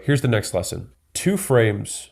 here's the next lesson. 2 frames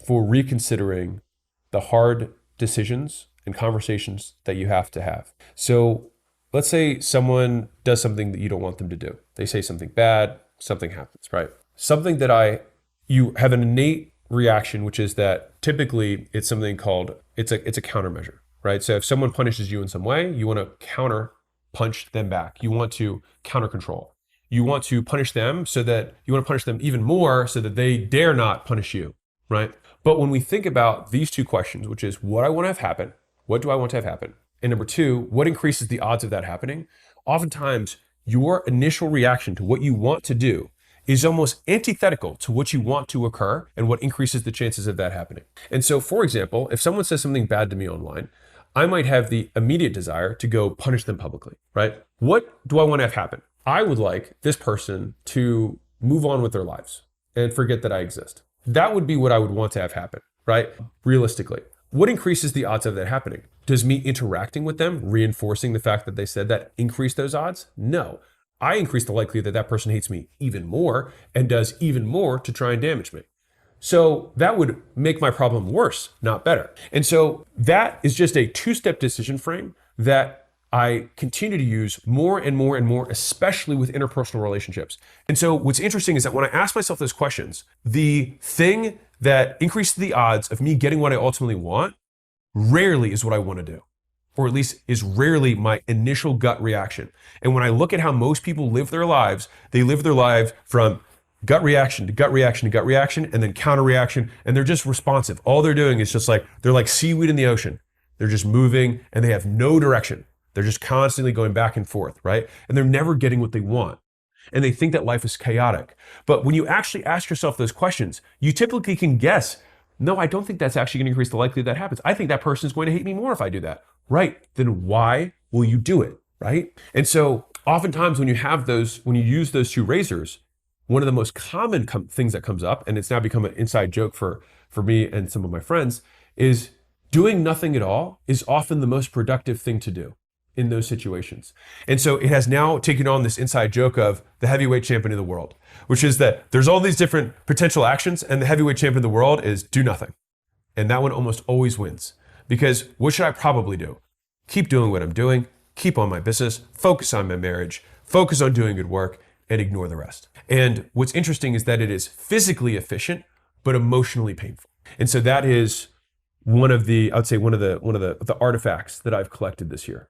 for reconsidering the hard decisions and conversations that you have to have. So let's say someone does something that you don't want them to do. They say something bad, something happens, right? Something that you have an innate reaction, which is that typically it's something called, it's a countermeasure, right? So if someone punishes you in some way, you want to counter punch them back. You want to counter control. You want to punish them so that you want to punish them even more so that they dare not punish you, right? But when we think about these 2 questions, which is what I want to have happen, what do I want to have happen? And number 2, what increases the odds of that happening? Oftentimes, your initial reaction to what you want to do is almost antithetical to what you want to occur and what increases the chances of that happening. And so, for example, if someone says something bad to me online, I might have the immediate desire to go punish them publicly, right? What do I want to have happen? I would like this person to move on with their lives and forget that I exist. That would be what I would want to have happen, right? Realistically. What increases the odds of that happening? Does me interacting with them, reinforcing the fact that they said that, increase those odds? No. I increase the likelihood that that person hates me even more and does even more to try and damage me. So that would make my problem worse, not better. And so that is just a 2-step decision frame that I continue to use more and more and more, especially with interpersonal relationships. And so what's interesting is that when I ask myself those questions, the thing that increases the odds of me getting what I ultimately want rarely is what I want to do, or at least is rarely my initial gut reaction. And when I look at how most people live their lives, they live their lives from gut reaction to gut reaction to gut reaction, and then counter reaction, and they're just responsive. All they're doing is just like, they're like seaweed in the ocean. They're just moving and they have no direction. They're just constantly going back and forth, right? And they're never getting what they want. And they think that life is chaotic. But when you actually ask yourself those questions, you typically can guess, no, I don't think that's actually going to increase the likelihood that happens. I think that person is going to hate me more if I do that. Right. Then why will you do it? Right. And so oftentimes when you use those 2 razors, one of the most common things that comes up, and it's now become an inside joke for me and some of my friends, is doing nothing at all is often the most productive thing to do in those situations. And so it has now taken on this inside joke of the heavyweight champion of the world, which is that there's all these different potential actions and the heavyweight champion of the world is do nothing. And that one almost always wins. Because what should I probably do? Keep doing what I'm doing, keep on my business, focus on my marriage, focus on doing good work, and ignore the rest. And what's interesting is that it is physically efficient, but emotionally painful. And so that is one of the artifacts that I've collected this year.